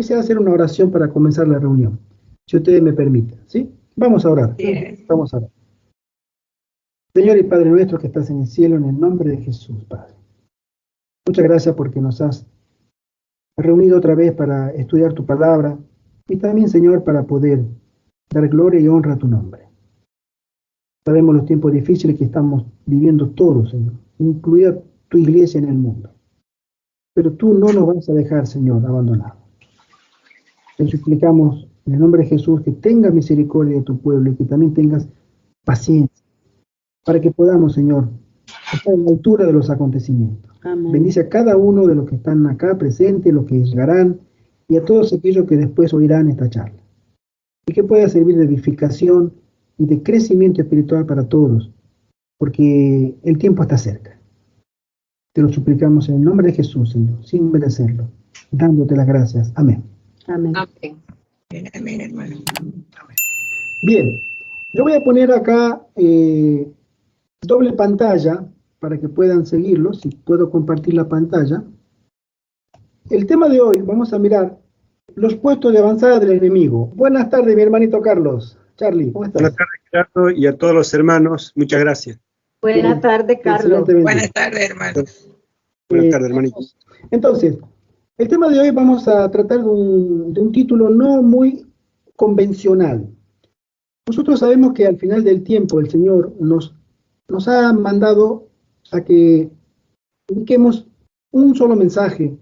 deseo hacer una oración para comenzar la reunión, si ustedes me permiten, ¿sí? Vamos a orar. Vamos a orar. Señor y Padre nuestro que estás en el cielo, en el nombre de Jesús, Padre. Muchas gracias porque nos has reunido otra vez para estudiar tu palabra y también, Señor, para poder dar gloria y honra a tu nombre. Sabemos los tiempos difíciles que estamos viviendo todos, Señor, incluida tu iglesia en el mundo. Pero tú no nos vas a dejar, Señor, abandonados. Te suplicamos en el nombre de Jesús que tengas misericordia de tu pueblo y que también tengas paciencia para que podamos, Señor, estar a la altura de los acontecimientos. Amén. Bendice a cada uno de los que están acá presentes, los que llegarán y a todos aquellos que después oirán esta charla. Y que pueda servir de edificación y de crecimiento espiritual para todos, porque el tiempo está cerca. Te lo suplicamos en el nombre de Jesús, Señor, sin merecerlo, dándote las gracias. Amén. Amén. Amén. Amén, hermano. Bien, yo voy a poner acá doble pantalla para que puedan seguirlo, si puedo compartir la pantalla. El tema de hoy, vamos a mirar los puestos de avanzada del enemigo. Buenas tardes, mi hermanito Carlos. Charlie, ¿cómo estás? Buenas tardes, Gerardo, y a todos los hermanos, muchas gracias. Buenas tardes, Carlos. Buenas tardes, hermanos. Buenas tardes, hermanitos. Entonces, el tema de hoy vamos a tratar de un título no muy convencional. Nosotros sabemos que al final del tiempo el Señor nos ha mandado a que dediquemos un solo mensaje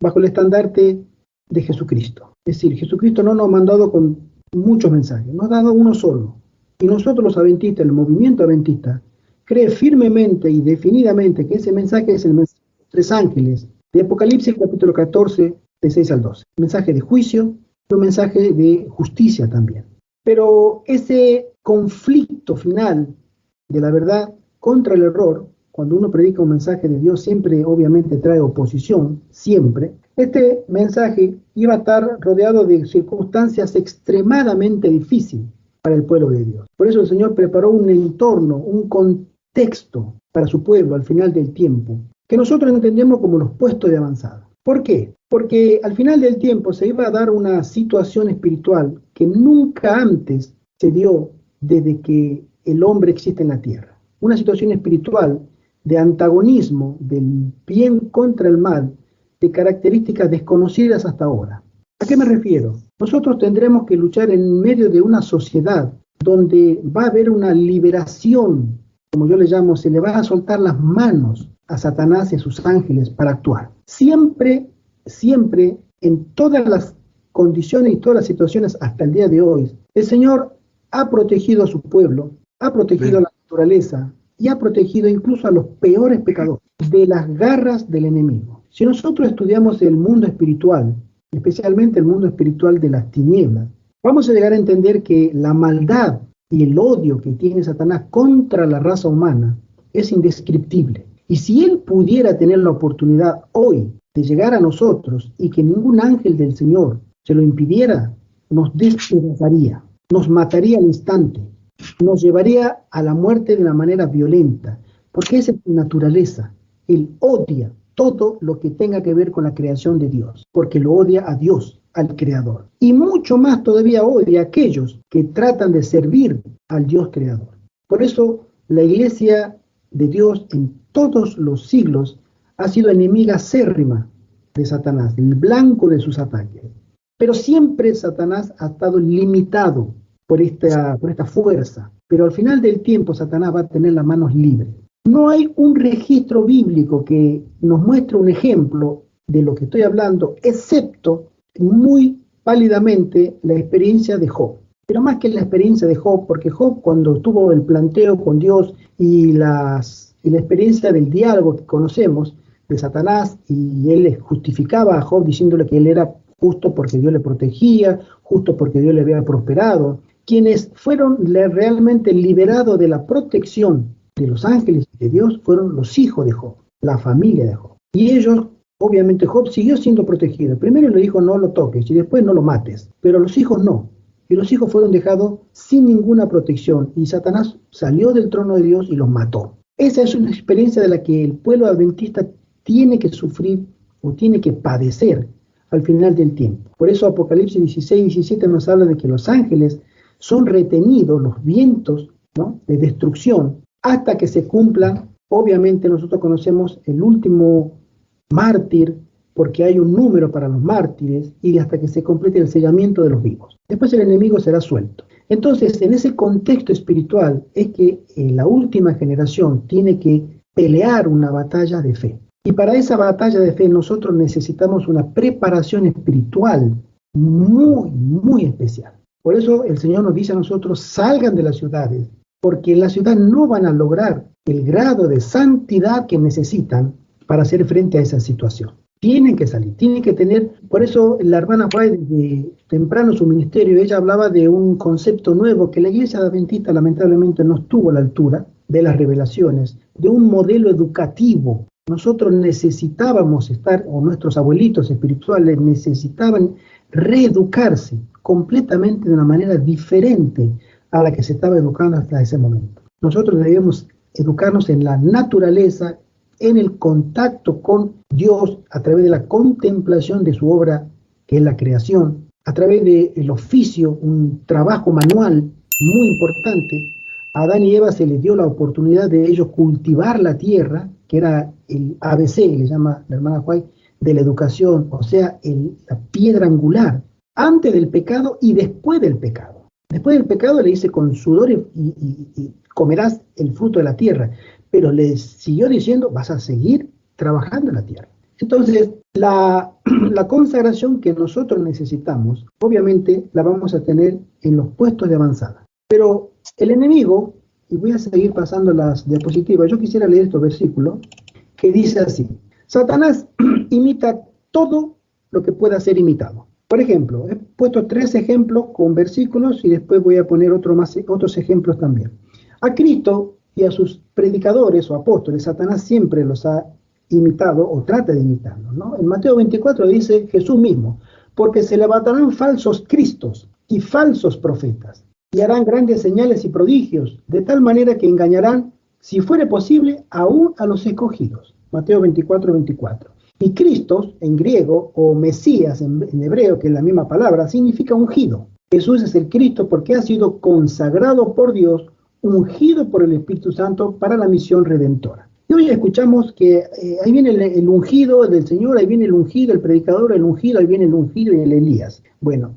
bajo el estandarte de Jesucristo. Es decir, Jesucristo no nos ha mandado con muchos mensajes, nos ha dado uno solo. Y nosotros los adventistas, el movimiento adventista, cree firmemente y definidamente que ese mensaje es el mensaje de los 3 ángeles de Apocalipsis capítulo 14, de 6 al 12. Un mensaje de juicio y un mensaje de justicia también. Pero ese conflicto final de la verdad contra el error, cuando uno predica un mensaje de Dios, siempre obviamente trae oposición, siempre. Este mensaje iba a estar rodeado de circunstancias extremadamente difíciles para el pueblo de Dios. Por eso el Señor preparó un entorno, un contexto para su pueblo al final del tiempo, que nosotros entendemos como los puestos de avanzada. ¿Por qué? Porque al final del tiempo se iba a dar una situación espiritual que nunca antes se dio desde que el hombre existe en la tierra. Una situación espiritual de antagonismo del bien contra el mal, de características desconocidas hasta ahora. ¿A qué me refiero? Nosotros tendremos que luchar en medio de una sociedad donde va a haber una liberación, como yo le llamo, se le va a soltar las manos a Satanás y a sus ángeles para actuar. Siempre, en todas las condiciones y todas las situaciones hasta el día de hoy, el Señor ha protegido a su pueblo, ha protegido a la naturaleza y ha protegido incluso a los peores pecadores de las garras del enemigo. Si nosotros estudiamos el mundo espiritual, especialmente el mundo espiritual de las tinieblas, vamos a llegar a entender que la maldad y el odio que tiene Satanás contra la raza humana es indescriptible. Y si él pudiera tener la oportunidad hoy de llegar a nosotros y que ningún ángel del Señor se lo impidiera, nos despedazaría, nos mataría al instante, nos llevaría a la muerte de una manera violenta, porque esa es su naturaleza. Él odia todo lo que tenga que ver con la creación de Dios, porque lo odia a Dios, al Creador. Y mucho más todavía odia a aquellos que tratan de servir al Dios Creador. Por eso la iglesia de Dios en todos los siglos ha sido enemiga acérrima de Satanás, el blanco de sus ataques. Pero siempre Satanás ha estado limitado por esta fuerza. Pero al final del tiempo Satanás va a tener las manos libres. No hay un registro bíblico que nos muestre un ejemplo de lo que estoy hablando, excepto muy pálidamente la experiencia de Job. Pero más que la experiencia de Job, porque Job cuando tuvo el planteo con Dios y la experiencia del diálogo que conocemos de Satanás, y él le justificaba a Job diciéndole que él era justo porque Dios le protegía, justo porque Dios le había prosperado. Quienes fueron realmente liberados de la protección de los ángeles y de Dios fueron los hijos de Job, la familia de Job. Y ellos, obviamente Job siguió siendo protegido. Primero le dijo no lo toques y después no lo mates, pero los hijos no. Y los hijos fueron dejados sin ninguna protección y Satanás salió del trono de Dios y los mató. Esa es una experiencia de la que el pueblo adventista tiene que sufrir o tiene que padecer al final del tiempo. Por eso Apocalipsis 16 y 17 nos habla de que los ángeles son retenidos, los vientos, ¿no?, de destrucción, hasta que se cumplan. Obviamente nosotros conocemos el último mártir, porque hay un número para los mártires, y hasta que se complete el sellamiento de los vivos. Después el enemigo será suelto. Entonces, en ese contexto espiritual es que la última generación tiene que pelear una batalla de fe. Y para esa batalla de fe nosotros necesitamos una preparación espiritual muy, muy especial. Por eso el Señor nos dice a nosotros: salgan de las ciudades, porque en la ciudad no van a lograr el grado de santidad que necesitan para hacer frente a esa situación. Tienen que salir, tienen que tener. Por eso la hermana White, desde temprano su ministerio, ella hablaba de un concepto nuevo que la iglesia adventista lamentablemente no estuvo a la altura de las revelaciones, de un modelo educativo. Nosotros necesitábamos estar, o nuestros abuelitos espirituales necesitaban reeducarse completamente de una manera diferente a la que se estaba educando hasta ese momento. Nosotros debemos educarnos en la naturaleza, en el contacto con Dios, a través de la contemplación de su obra, que es la creación, a través del oficio, un trabajo manual muy importante. A Adán y Eva se les dio la oportunidad de ellos cultivar la tierra, que era el ABC, le llama la hermana White, de la educación, o sea, la piedra angular, antes del pecado y después del pecado. Después del pecado le dice: con sudor y comerás el fruto de la tierra. Pero le siguió diciendo: vas a seguir trabajando en la tierra. Entonces, la consagración que nosotros necesitamos, obviamente, la vamos a tener en los puestos de avanzada. Pero el enemigo, y voy a seguir pasando las diapositivas, yo quisiera leer estos versículos, que dice así: Satanás imita todo lo que pueda ser imitado. Por ejemplo, he puesto 3 ejemplos con versículos y después voy a poner otros ejemplos también. A Cristo y a sus predicadores o apóstoles, Satanás siempre los ha imitado o trata de imitarlos, ¿no? En Mateo 24 dice Jesús mismo: porque se levantarán falsos cristos y falsos profetas, y harán grandes señales y prodigios, de tal manera que engañarán, si fuere posible, aún a los escogidos. Mateo 24, 24. Y Cristos, en griego, o Mesías en hebreo, que es la misma palabra, significa ungido. Jesús es el Cristo porque ha sido consagrado por Dios, ungido por el Espíritu Santo para la misión redentora. Y hoy escuchamos que ahí viene el ungido del Señor, ahí viene el ungido, el predicador, el ungido, ahí viene el ungido y el Elías. Bueno,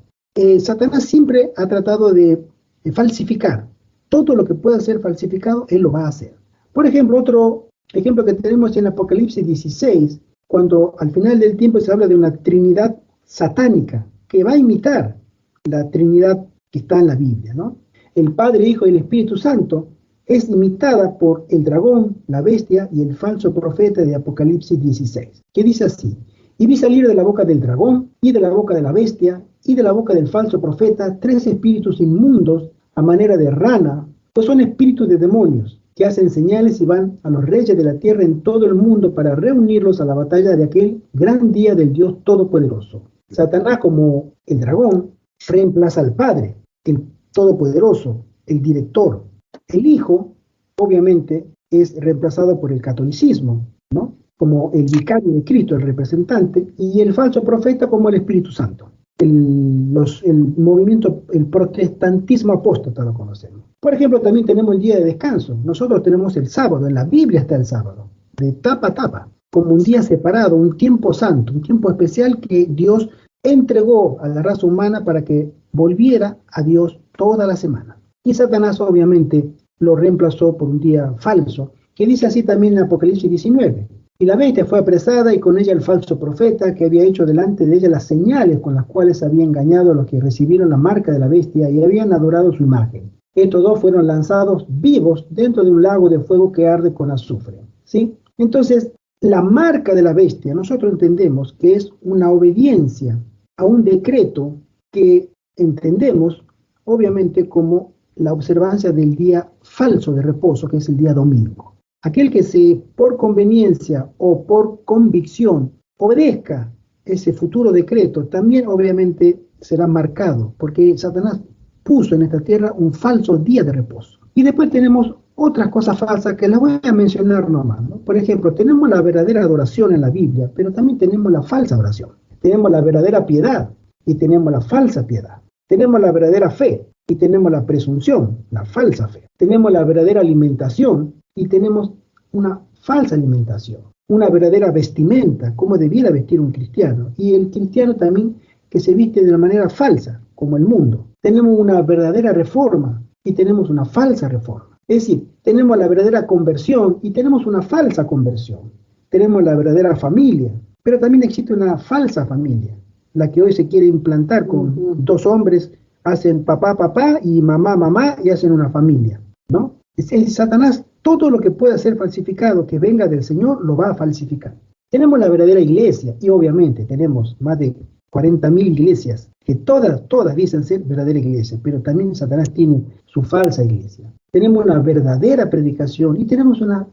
Satanás siempre ha tratado de falsificar. Todo lo que pueda ser falsificado, él lo va a hacer. Por ejemplo, otro ejemplo que tenemos en Apocalipsis 16, cuando al final del tiempo se habla de una Trinidad satánica, que va a imitar la Trinidad que está en la Biblia, ¿no? El Padre, Hijo y el Espíritu Santo es imitada por el dragón, la bestia y el falso profeta de Apocalipsis 16, que dice así: y vi salir de la boca del dragón, y de la boca de la bestia, y de la boca del falso profeta, 3 espíritus inmundos a manera de rana, pues son espíritus de demonios, que hacen señales y van a los reyes de la tierra en todo el mundo para reunirlos a la batalla de aquel gran día del Dios Todopoderoso. Satanás, como el dragón, reemplaza al Padre, el Todopoderoso, el director. El Hijo, obviamente, es reemplazado por el catolicismo, ¿no?, como el vicario de Cristo, el representante, y el falso profeta como el Espíritu Santo. El movimiento, el protestantismo apóstata lo conocemos. Por ejemplo, también tenemos el día de descanso. Nosotros tenemos el sábado, en la Biblia está el sábado, de tapa a tapa, como un día separado, un tiempo santo, un tiempo especial que Dios entregó a la raza humana para que volviera a Dios toda la semana. Y Satanás obviamente lo reemplazó por un día falso, que dice así también en Apocalipsis 19. Y la bestia fue apresada, y con ella el falso profeta, que había hecho delante de ella las señales con las cuales había engañado a los que recibieron la marca de la bestia y habían adorado su imagen. Estos 2 fueron lanzados vivos dentro de un lago de fuego que arde con azufre. ¿Sí? Entonces, la marca de la bestia, nosotros entendemos que es una obediencia a un decreto que entendemos, obviamente, como la observancia del día falso de reposo, que es el día domingo. Aquel que por conveniencia o por convicción obedezca ese futuro decreto, también obviamente será marcado, porque Satanás puso en esta tierra un falso día de reposo. Y después tenemos otras cosas falsas que las voy a mencionar nomás, ¿no? Por ejemplo, tenemos la verdadera adoración en la Biblia, pero también tenemos la falsa adoración. Tenemos la verdadera piedad y tenemos la falsa piedad. Tenemos la verdadera fe y tenemos la presunción, la falsa fe. Tenemos la verdadera alimentación y tenemos una falsa alimentación. Una verdadera vestimenta, como debiera vestir un cristiano. Y el cristiano también que se viste de una manera falsa, como el mundo. Tenemos una verdadera reforma y tenemos una falsa reforma. Es decir, tenemos la verdadera conversión y tenemos una falsa conversión. Tenemos la verdadera familia, pero también existe una falsa familia, la que hoy se quiere implantar con dos hombres, hacen papá, papá y mamá, mamá y hacen una familia, ¿no? Es Satanás, todo lo que pueda ser falsificado que venga del Señor lo va a falsificar. Tenemos la verdadera iglesia y obviamente tenemos más de 40.000 iglesias que todas dicen ser verdadera iglesia, pero también Satanás tiene su falsa iglesia. Tenemos una verdadera predicación y tenemos una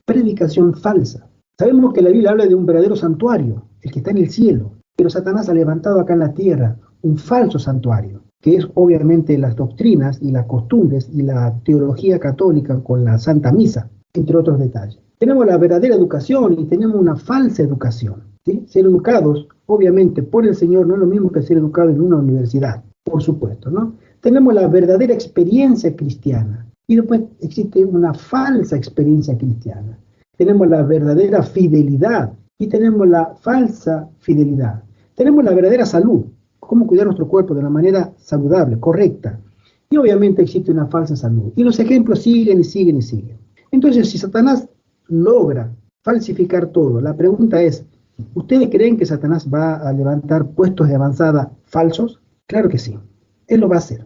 predicación falsa. Sabemos que la Biblia habla de un verdadero santuario, el que está en el cielo, pero Satanás ha levantado acá en la tierra un falso santuario, que es obviamente las doctrinas y las costumbres y la teología católica con la Santa Misa, entre otros detalles. Tenemos la verdadera educación y tenemos una falsa educación, ¿sí? Ser educados, obviamente, por el Señor no es lo mismo que ser educado en una universidad, por supuesto, ¿no? Tenemos la verdadera experiencia cristiana y después existe una falsa experiencia cristiana. Tenemos la verdadera fidelidad y tenemos la falsa fidelidad. Tenemos la verdadera salud, cómo cuidar nuestro cuerpo de la manera saludable, correcta. Y obviamente existe una falsa salud. Y los ejemplos siguen y siguen y siguen. Entonces, si Satanás logra falsificar todo, la pregunta es, ¿ustedes creen que Satanás va a levantar puestos de avanzada falsos? Claro que sí. Él lo va a hacer.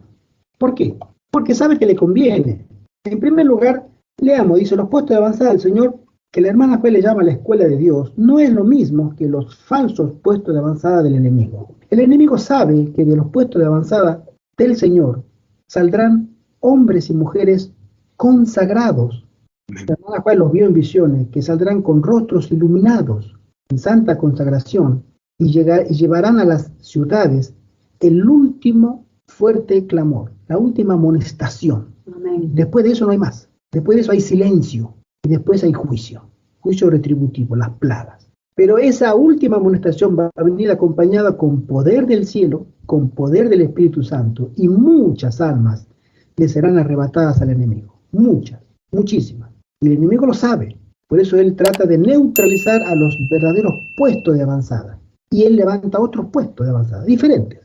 ¿Por qué? Porque sabe que le conviene. En primer lugar, leamos, dice, los puestos de avanzada del Señor, que la hermana Fe le llama la escuela de Dios, no es lo mismo que los falsos puestos de avanzada del enemigo. El enemigo sabe que de los puestos de avanzada del Señor saldrán hombres y mujeres consagrados. La hermana Juan los vio en visiones, que saldrán con rostros iluminados en santa consagración y llevarán a las ciudades el último fuerte clamor, la última amonestación. Amén. Después de eso no hay más. Después de eso hay silencio y después hay juicio retributivo, las plagas. Pero esa última amonestación va a venir acompañada con poder del cielo, con poder del Espíritu Santo, y muchas almas le serán arrebatadas al enemigo. Muchas, muchísimas. Y el enemigo lo sabe. Por eso él trata de neutralizar a los verdaderos puestos de avanzada. Y él levanta otros puestos de avanzada, diferentes,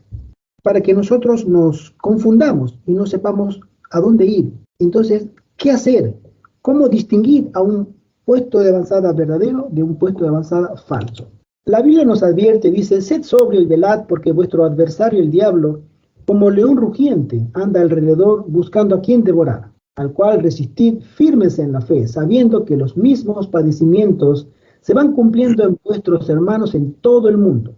para que nosotros nos confundamos y no sepamos a dónde ir. Entonces, ¿qué hacer? ¿Cómo distinguir a un puesto de avanzada verdadero de un puesto de avanzada falso? La Biblia nos advierte, dice, sed sobrio y velad, porque vuestro adversario el diablo, como león rugiente, anda alrededor buscando a quien devorar, al cual resistid firmes en la fe, sabiendo que los mismos padecimientos se van cumpliendo en vuestros hermanos en todo el mundo.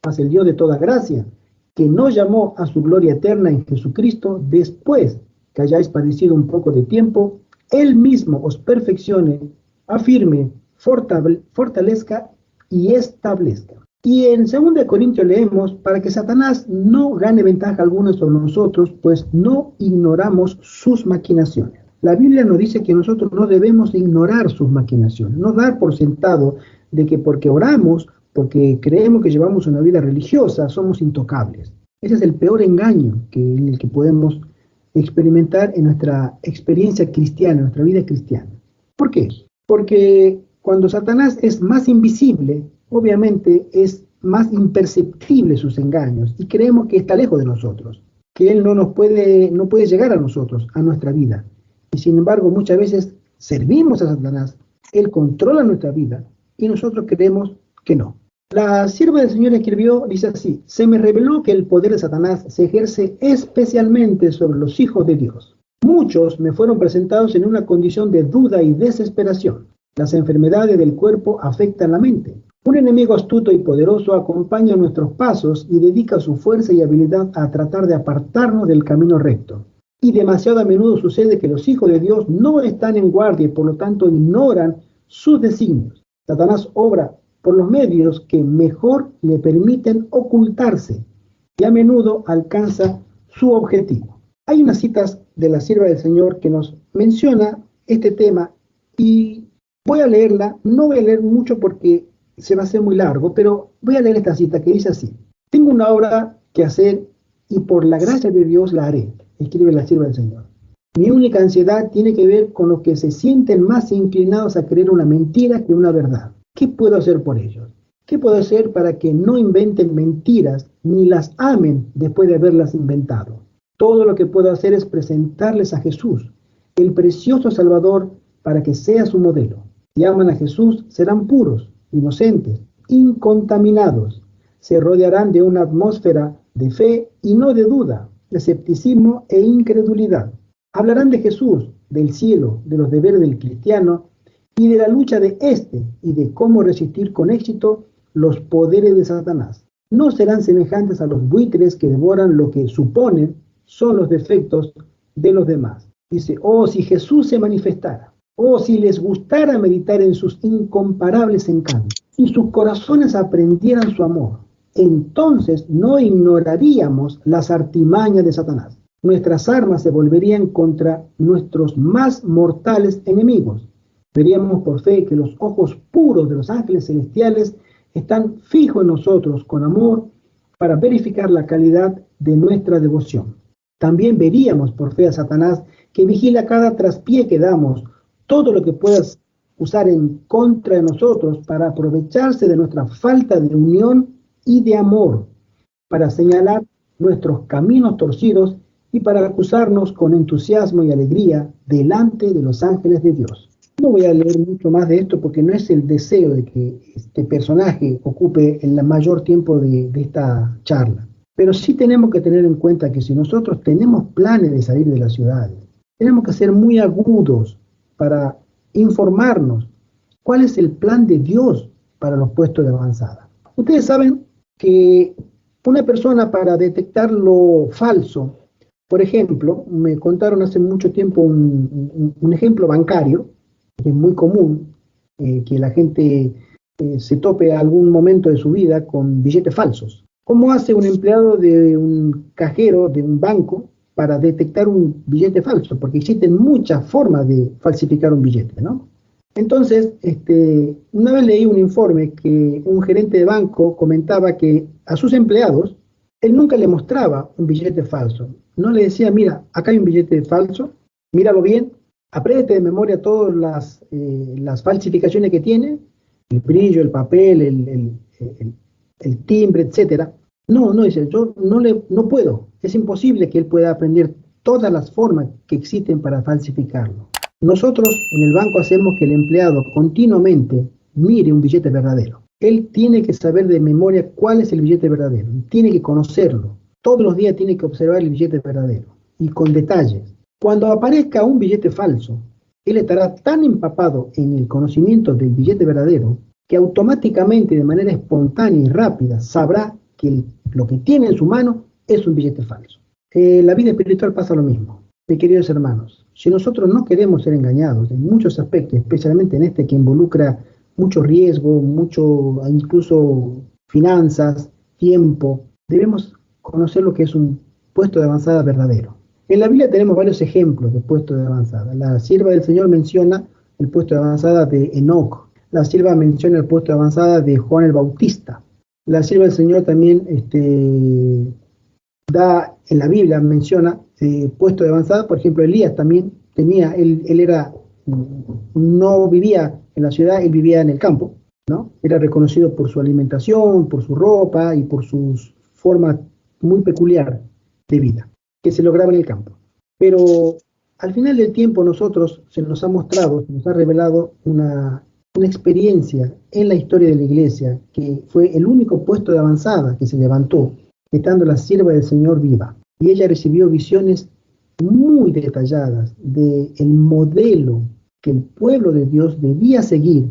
Mas el Dios de toda gracia, que nos llamó a su gloria eterna en Jesucristo, después que hayáis padecido un poco de tiempo, Él mismo os perfeccione, afirme, fortalezca y establezca. Y en 2 Corintios leemos, para que Satanás no gane ventaja alguna sobre nosotros, pues no ignoramos sus maquinaciones. La Biblia nos dice que nosotros no debemos ignorar sus maquinaciones, no dar por sentado de que porque oramos, porque creemos que llevamos una vida religiosa, somos intocables. Ese es el peor engaño en el que podemos experimentar en nuestra experiencia cristiana, en nuestra vida cristiana. ¿Por qué? Porque cuando Satanás es más invisible, obviamente es más imperceptible sus engaños y creemos que está lejos de nosotros, que él no puede llegar a nosotros, a nuestra vida. Y sin embargo, muchas veces servimos a Satanás, él controla nuestra vida y nosotros creemos que no. La sierva del Señor escribió, dice así, se me reveló que el poder de Satanás se ejerce especialmente sobre los hijos de Dios. Muchos me fueron presentados en una condición de duda y desesperación. Las enfermedades del cuerpo afectan la mente. Un enemigo astuto y poderoso acompaña nuestros pasos y dedica su fuerza y habilidad a tratar de apartarnos del camino recto. Y demasiado a menudo sucede que los hijos de Dios no están en guardia y por lo tanto ignoran sus designios. Satanás obra por los medios que mejor le permiten ocultarse y a menudo alcanza su objetivo. Hay unas citas de la sierva del Señor que nos menciona este tema y voy a leerla, no voy a leer mucho porque se va a hacer muy largo, pero voy a leer esta cita que dice así: tengo una obra que hacer y por la gracia de Dios la haré, escribe la sierva del Señor. Mi única ansiedad tiene que ver con los que se sienten más inclinados a creer una mentira que una verdad. ¿Qué puedo hacer por ellos? ¿Qué puedo hacer para que no inventen mentiras ni las amen después de haberlas inventado? Todo lo que puedo hacer es presentarles a Jesús, el precioso Salvador, para que sea su modelo. Si aman a Jesús, serán puros, inocentes, incontaminados. Se rodearán de una atmósfera de fe y no de duda, de escepticismo e incredulidad. Hablarán de Jesús, del cielo, de los deberes del cristiano y de la lucha de éste y de cómo resistir con éxito los poderes de Satanás. No serán semejantes a los buitres que devoran lo que suponen son los defectos de los demás. Dice, oh, si Jesús se manifestara, oh, si les gustara meditar en sus incomparables encantos, si sus corazones aprendieran su amor, entonces no ignoraríamos las artimañas de Satanás. Nuestras armas se volverían contra nuestros más mortales enemigos. Veríamos por fe que los ojos puros de los ángeles celestiales están fijos en nosotros con amor para verificar la calidad de nuestra devoción. También veríamos por fe a Satanás que vigila cada traspié que damos, todo lo que puedas usar en contra de nosotros para aprovecharse de nuestra falta de unión y de amor, para señalar nuestros caminos torcidos y para acusarnos con entusiasmo y alegría delante de los ángeles de Dios. No voy a leer mucho más de esto porque no es el deseo de que este personaje ocupe el mayor tiempo de esta charla. Pero sí tenemos que tener en cuenta que si nosotros tenemos planes de salir de las ciudades, tenemos que ser muy agudos para informarnos cuál es el plan de Dios para los puestos de avanzada. Ustedes saben que una persona para detectar lo falso, por ejemplo, me contaron hace mucho tiempo un ejemplo bancario, que es muy común, que la gente se tope a algún momento de su vida con billetes falsos. ¿Cómo hace un empleado de un cajero de un banco para detectar un billete falso? Porque existen muchas formas de falsificar un billete, ¿no? Entonces, una vez leí un informe que un gerente de banco comentaba que a sus empleados, él nunca le mostraba un billete falso. No le decía, mira, acá hay un billete falso, míralo bien, apréndete de memoria todas las falsificaciones que tiene, el brillo, el papel, el timbre, etcétera. No, dice, yo no puedo, es imposible que él pueda aprender todas las formas que existen para falsificarlo. Nosotros en el banco hacemos que el empleado continuamente mire un billete verdadero. Él tiene que saber de memoria cuál es el billete verdadero, tiene que conocerlo. Todos los días tiene que observar el billete verdadero y con detalles. Cuando aparezca un billete falso, él estará tan empapado en el conocimiento del billete verdadero que automáticamente, de manera espontánea y rápida, sabrá que lo que tiene en su mano es un billete falso. La vida espiritual pasa lo mismo. Mis queridos hermanos, si nosotros no queremos ser engañados en muchos aspectos, especialmente en este que involucra mucho riesgo, mucho, incluso finanzas, tiempo, debemos conocer lo que es un puesto de avanzada verdadero. En la Biblia tenemos varios ejemplos de puestos de avanzada. La sierva del Señor menciona el puesto de avanzada de Enoc. La sierva menciona el puesto de avanzada de Juan el Bautista. La sierva del Señor también da en la Biblia, menciona puesto de avanzada. Por ejemplo, Elías también tenía, él no vivía en la ciudad, él vivía en el campo, ¿no? Era reconocido por su alimentación, por su ropa y por su forma muy peculiar de vida, que se lograba en el campo. Pero al final del tiempo nosotros se nos ha mostrado, se nos ha revelado una experiencia en la historia de la iglesia, que fue el único puesto de avanzada que se levantó, estando la sierva del Señor viva. Y ella recibió visiones muy detalladas del modelo que el pueblo de Dios debía seguir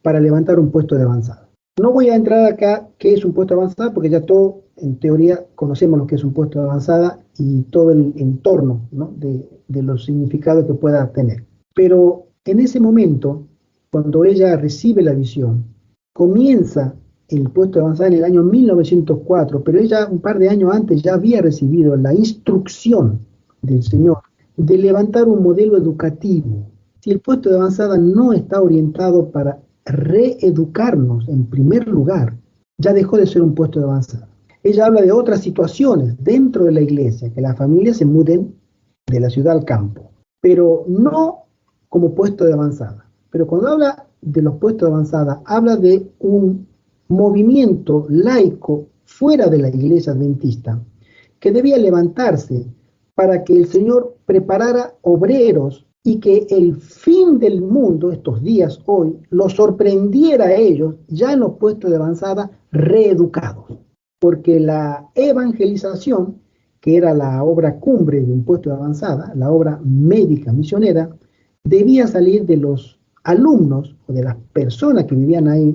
para levantar un puesto de avanzada. No voy a entrar acá qué es un puesto de avanzada, porque ya todo, en teoría, conocemos lo que es un puesto de avanzada y todo el entorno, ¿no? de los significados que pueda tener. Pero en ese momento, cuando ella recibe la visión, comienza el puesto de avanzada en el año 1904, pero ella un par de años antes ya había recibido la instrucción del Señor de levantar un modelo educativo. Si el puesto de avanzada no está orientado para reeducarnos en primer lugar, ya dejó de ser un puesto de avanzada. Ella habla de otras situaciones dentro de la iglesia, que las familias se muden de la ciudad al campo, pero no como puesto de avanzada. Pero cuando habla de los puestos de avanzada, habla de un movimiento laico fuera de la iglesia adventista, que debía levantarse para que el Señor preparara obreros y que el fin del mundo, estos días hoy, los sorprendiera a ellos ya en los puestos de avanzada reeducados. Porque la evangelización, que era la obra cumbre de un puesto de avanzada, la obra médica misionera, debía salir de los alumnos o de las personas que vivían ahí,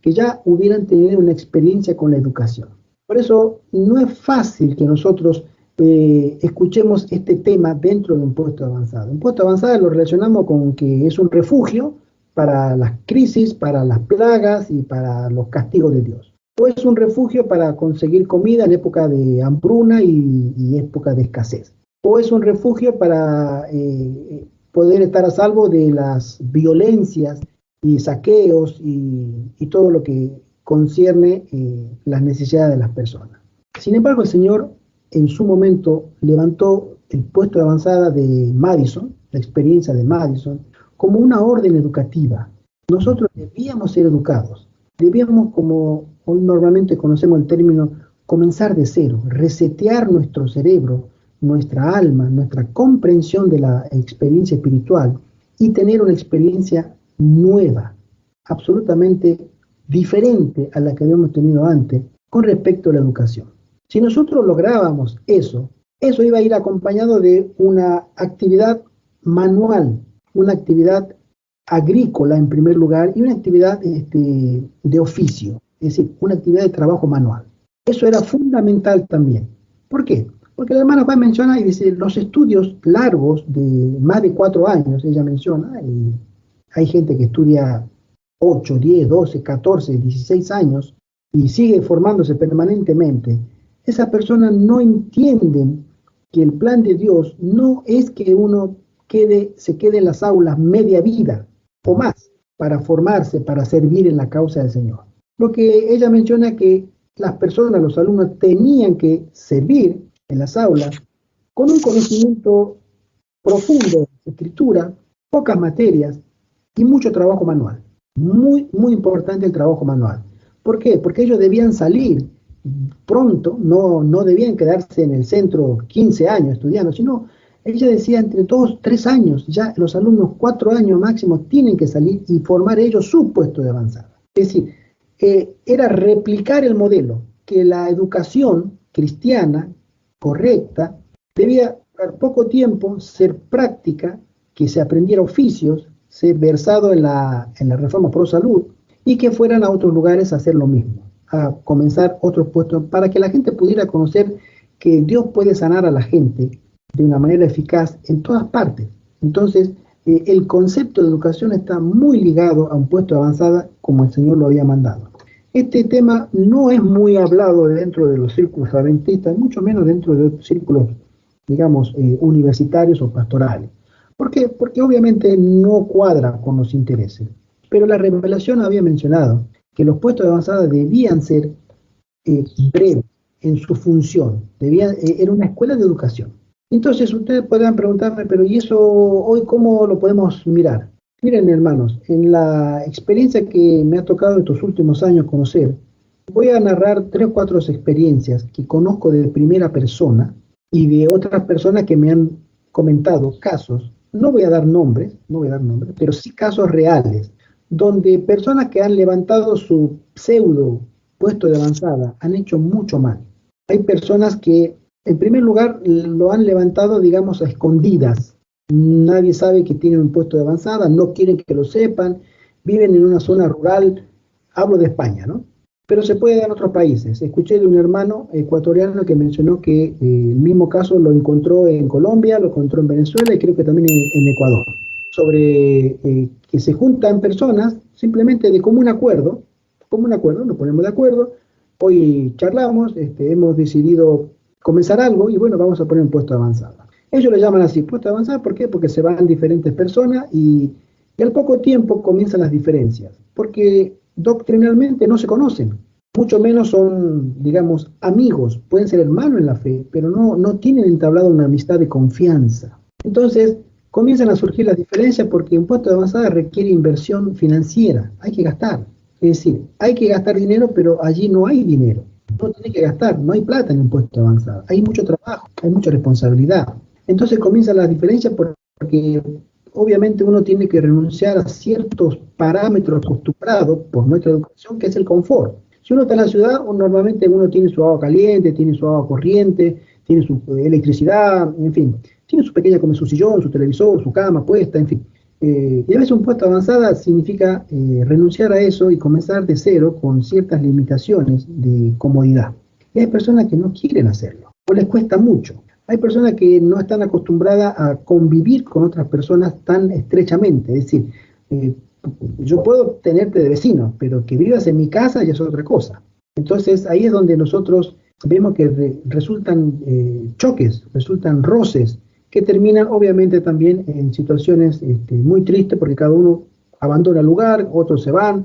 que ya hubieran tenido una experiencia con la educación. Por eso no es fácil que nosotros escuchemos este tema dentro de un puesto avanzado. Un puesto avanzado lo relacionamos con que es un refugio para las crisis, para las plagas y para los castigos de Dios. O es un refugio para conseguir comida en época de hambruna y época de escasez. O es un refugio para poder estar a salvo de las violencias y saqueos y todo lo que concierne las necesidades de las personas. Sin embargo, el Señor en su momento levantó el puesto de avanzada de Madison, la experiencia de Madison, como una orden educativa. Nosotros debíamos ser educados, debíamos, como hoy normalmente conocemos el término, comenzar de cero, resetear nuestro cerebro, nuestra alma, nuestra comprensión de la experiencia espiritual y tener una experiencia nueva, absolutamente diferente a la que habíamos tenido antes con respecto a la educación. Si nosotros lográbamos eso iba a ir acompañado de una actividad manual, una actividad agrícola en primer lugar y una actividad de oficio, es decir, una actividad de trabajo manual. Eso era fundamental también. ¿Por qué? Porque la hermana Juan menciona y dice, los estudios largos de más de 4 años, ella menciona, y hay gente que estudia 8, 10, 12, 14, 16 años y sigue formándose permanentemente. Esas personas no entienden que el plan de Dios no es que uno se quede en las aulas media vida o más para formarse, para servir en la causa del Señor. Lo que ella menciona que las personas, los alumnos, tenían que servir en las aulas con un conocimiento profundo de escritura, pocas materias y mucho trabajo manual. Muy, muy importante el trabajo manual. ¿Por qué? Porque ellos debían salir pronto, no debían quedarse en el centro 15 años estudiando, sino ella decía entre 2, 3 años, ya los alumnos 4 años máximo tienen que salir y formar ellos su puesto de avanzada. Es decir, era replicar el modelo, que la educación cristiana correcta debía al poco tiempo ser práctica, que se aprendiera oficios, ser versado en la reforma pro salud y que fueran a otros lugares a hacer lo mismo, a comenzar otros puestos, para que la gente pudiera conocer que Dios puede sanar a la gente de una manera eficaz en todas partes. Entonces, el concepto de educación está muy ligado a un puesto de avanzada como el Señor lo había mandado. Este tema no es muy hablado dentro de los círculos adventistas, mucho menos dentro de otros círculos, digamos, universitarios o pastorales. ¿Por qué? Porque obviamente no cuadra con los intereses. Pero la revelación había mencionado que los puestos de avanzada debían ser breves en su función, era una escuela de educación. Entonces ustedes podrán preguntarme, pero ¿y eso hoy cómo lo podemos mirar? Miren, hermanos, en la experiencia que me ha tocado estos últimos años conocer, voy a narrar 3 o 4 experiencias que conozco de primera persona y de otras personas que me han comentado casos. No voy a dar nombres, pero sí casos reales, donde personas que han levantado su pseudo puesto de avanzada han hecho mucho mal. Hay personas que, en primer lugar, lo han levantado, digamos, a escondidas. Nadie sabe que tienen un puesto de avanzada, no quieren que lo sepan, viven en una zona rural, hablo de España, ¿no? Pero se puede dar en otros países. Escuché de un hermano ecuatoriano que mencionó que el mismo caso lo encontró en Colombia, lo encontró en Venezuela y creo que también en Ecuador. Sobre que se juntan personas simplemente de común acuerdo, nos ponemos de acuerdo, hoy charlamos, hemos decidido comenzar algo y bueno, vamos a poner un puesto de avanzada. Ellos le llaman así, puesto de avanzada, ¿por qué? Porque se van diferentes personas y Y al poco tiempo comienzan las diferencias, porque doctrinalmente no se conocen, mucho menos son, digamos, amigos, pueden ser hermanos en la fe, pero no tienen entablado una amistad de confianza. Entonces, comienzan a surgir las diferencias porque un puesto de avanzada requiere inversión financiera, hay que gastar. Es decir, hay que gastar dinero, pero allí no hay dinero. No tiene que gastar, no hay plata en un puesto de avanzada. Hay mucho trabajo, hay mucha responsabilidad. Entonces comienzan las diferencias porque obviamente uno tiene que renunciar a ciertos parámetros acostumbrados por nuestra educación, que es el confort. Si uno está en la ciudad, normalmente uno tiene su agua caliente, tiene su agua corriente, tiene su electricidad, en fin, tiene su pequeña, como su sillón, su televisor, su cama puesta, en fin. Y a veces un puesto avanzada significa renunciar a eso y comenzar de cero con ciertas limitaciones de comodidad. Y hay personas que no quieren hacerlo, o les cuesta mucho. Hay personas que no están acostumbradas a convivir con otras personas tan estrechamente. Es decir, yo puedo tenerte de vecino, pero que vivas en mi casa ya es otra cosa. Entonces ahí es donde nosotros vemos que resultan choques, resultan roces, que terminan obviamente también en situaciones muy tristes porque cada uno abandona el lugar, otros se van.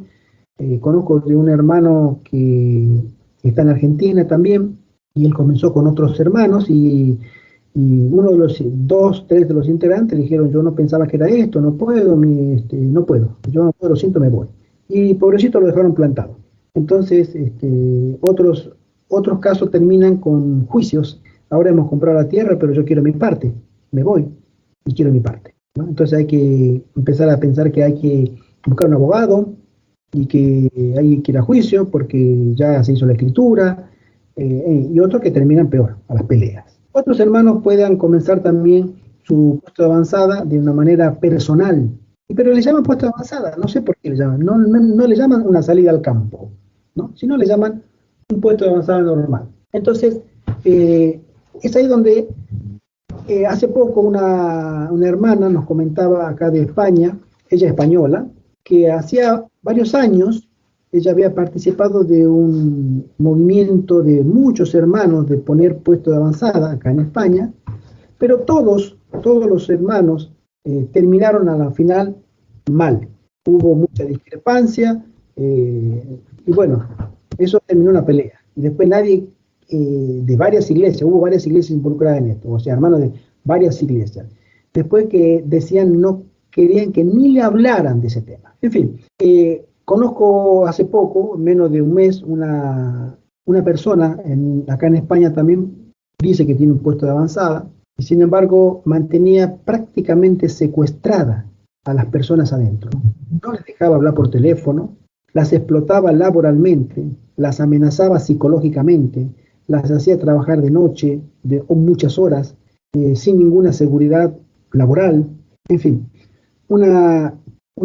Conozco de un hermano que está en Argentina también, y él comenzó con otros hermanos y uno de los tres de los integrantes dijeron, yo no pensaba que era esto, no puedo, no puedo, yo no puedo, lo siento, me voy. Y pobrecito lo dejaron plantado. Entonces, otros casos terminan con juicios. Ahora hemos comprado la tierra, pero yo quiero mi parte, me voy y quiero mi parte, ¿no? Entonces hay que empezar a pensar que hay que buscar un abogado y que hay que ir a juicio porque ya se hizo la escritura, y otros que terminan peor, a las peleas. Otros hermanos puedan comenzar también su puesto de avanzada de una manera personal, pero le llaman puesto de avanzada, no sé por qué le llaman, no le llaman una salida al campo, ¿no? Sino le llaman un puesto de avanzada normal. Entonces, es ahí donde hace poco una hermana nos comentaba acá de España, ella es española, que hacía varios años ella había participado de un movimiento de muchos hermanos de poner puesto de avanzada acá en España, pero todos los hermanos terminaron a la final mal. Hubo mucha discrepancia y bueno, eso terminó una pelea. Y después nadie de varias iglesias, hubo varias iglesias involucradas en esto, o sea, hermanos de varias iglesias. Después que decían no querían que ni le hablaran de ese tema. En fin, conozco hace poco, menos de un mes, una persona acá en España también dice que tiene un puesto de avanzada, y sin embargo mantenía prácticamente secuestrada a las personas adentro. No les dejaba hablar por teléfono, las explotaba laboralmente, las amenazaba psicológicamente, las hacía trabajar de noche o muchas horas, sin ninguna seguridad laboral, en fin, una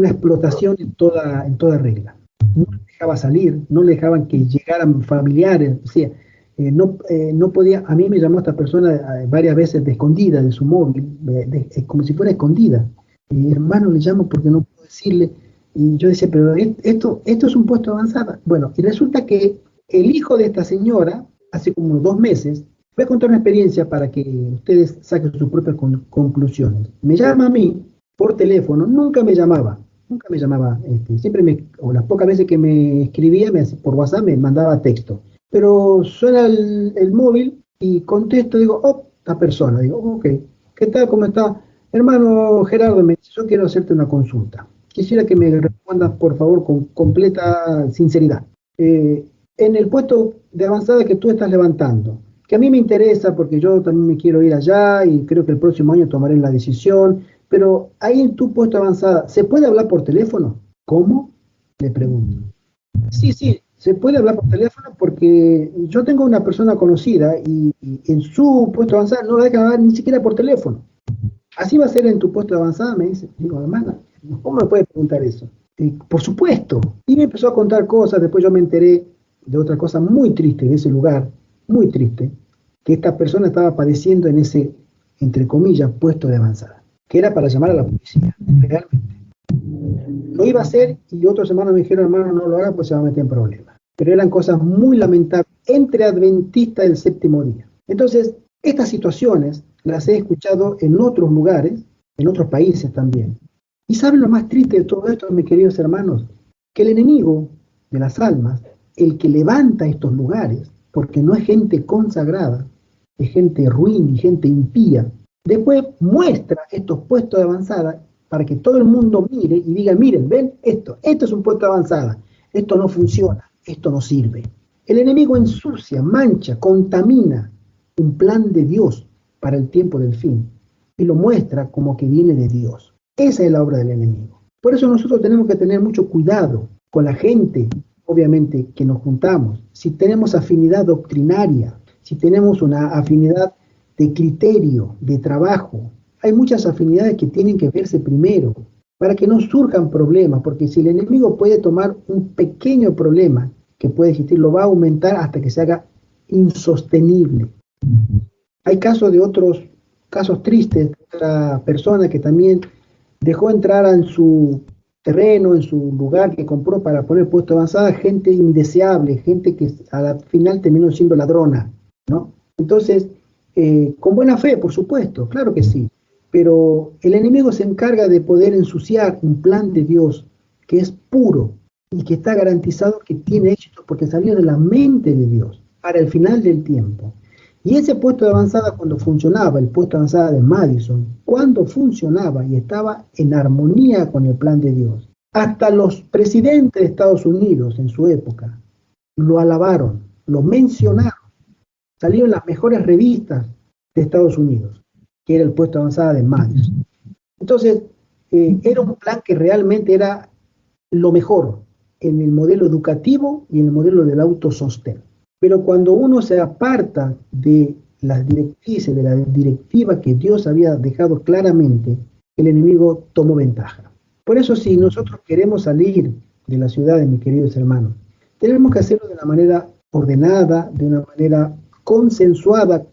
explotación en toda regla. No le dejaba salir, no le dejaban que llegaran familiares, o sea, no podía, a mí me llamó esta persona varias veces de escondida de su móvil, como si fuera escondida. Hermano, le llamo porque no puedo decirle, y yo decía, pero esto es un puesto avanzado. Bueno, y resulta que el hijo de esta señora, hace como 2 meses, voy a contar una experiencia para que ustedes saquen sus propias conclusiones. Me llama a mí por teléfono, nunca me llamaba, siempre o las pocas veces que me escribía por WhatsApp me mandaba texto. Pero suena el móvil y contesto, digo, oh, esta persona, digo, ok, ¿qué tal? ¿Cómo está? Hermano Gerardo, me dice, yo quiero hacerte una consulta. Quisiera que me respondas, por favor, con completa sinceridad. En el puesto de avanzada que tú estás levantando, que a mí me interesa porque yo también me quiero ir allá y creo que el próximo año tomaré la decisión, pero ahí en tu puesto de avanzada, ¿se puede hablar por teléfono? ¿Cómo? Le pregunto. Sí, se puede hablar por teléfono porque yo tengo una persona conocida y en su puesto de avanzada no la dejan hablar ni siquiera por teléfono. Así va a ser en tu puesto de avanzada, me dice. Digo, hermana, ¿cómo me puede preguntar eso? Por supuesto. Y me empezó a contar cosas, después yo me enteré de otra cosa muy triste de ese lugar, muy triste, que esta persona estaba padeciendo en ese, entre comillas, puesto de avanzada, que era para llamar a la policía, realmente. Lo iba a hacer y otros hermanos me dijeron, hermano, no lo haga, pues se va a meter en problemas. Pero eran cosas muy lamentables entre adventistas del séptimo día. Entonces, estas situaciones las he escuchado en otros lugares, en otros países también. ¿Y saben lo más triste de todo esto, mis queridos hermanos? Que el enemigo de las almas, el que levanta estos lugares, porque no es gente consagrada, es gente ruin y gente impía, después muestra estos puestos de avanzada para que todo el mundo mire y diga, miren, ven, esto es un puesto de avanzada, esto no funciona, esto no sirve. El enemigo ensucia, mancha, contamina un plan de Dios para el tiempo del fin y lo muestra como que viene de Dios. Esa es la obra del enemigo. Por eso nosotros tenemos que tener mucho cuidado con la gente, obviamente, que nos juntamos. Si tenemos afinidad doctrinaria, si tenemos una afinidad de criterio, de trabajo, hay muchas afinidades que tienen que verse primero para que no surjan problemas, porque si el enemigo puede tomar un pequeño problema que puede existir, lo va a aumentar hasta que se haga insostenible. Hay casos de otros, casos tristes, de otra persona que también dejó entrar en su terreno, en su lugar que compró para poner puesto avanzada, gente indeseable, gente que a la final terminó siendo ladrona, ¿no? Entonces, con buena fe, por supuesto, claro que sí, pero el enemigo se encarga de poder ensuciar un plan de Dios que es puro y que está garantizado que tiene éxito porque salió de la mente de Dios para el final del tiempo. Y ese puesto de avanzada, cuando funcionaba, el puesto de avanzada de Madison, cuando funcionaba y estaba en armonía con el plan de Dios, hasta los presidentes de Estados Unidos en su época lo alabaron, lo mencionaron, salieron las mejores revistas de Estados Unidos, que era el puesto de avanzada de Madison. Entonces, era un plan que realmente era lo mejor en el modelo educativo y en el modelo del autosostén. Pero cuando uno se aparta de las directrices, de la directiva que Dios había dejado claramente, el enemigo tomó ventaja. Por eso, si nosotros queremos salir de la ciudad, mis queridos hermanos, tenemos que hacerlo de una manera ordenada, de una manera consensuada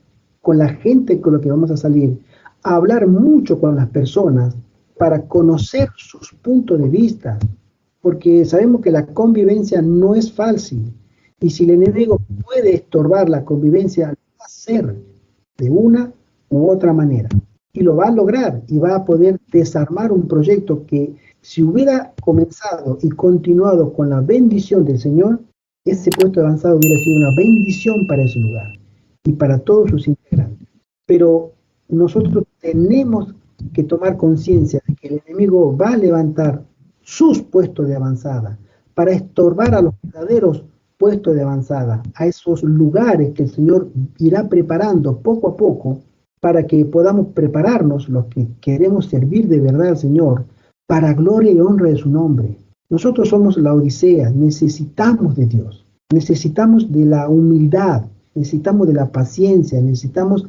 con la gente con la que vamos a salir, a hablar mucho con las personas para conocer sus puntos de vista, porque sabemos que la convivencia no es fácil. Y si el enemigo puede estorbar la convivencia, lo va a hacer de una u otra manera. Y lo va a lograr y va a poder desarmar un proyecto que si hubiera comenzado y continuado con la bendición del Señor, ese puesto avanzado hubiera sido una bendición para ese lugar y para todos sus integrantes. Pero nosotros tenemos que tomar conciencia de que el enemigo va a levantar sus puestos de avanzada para estorbar a los verdaderos puestos de avanzada, a esos lugares que el Señor irá preparando poco a poco para que podamos prepararnos los que queremos servir de verdad al Señor para gloria y honra de su nombre. Nosotros somos la Odisea, necesitamos de Dios, necesitamos de la humildad, necesitamos de la paciencia, necesitamos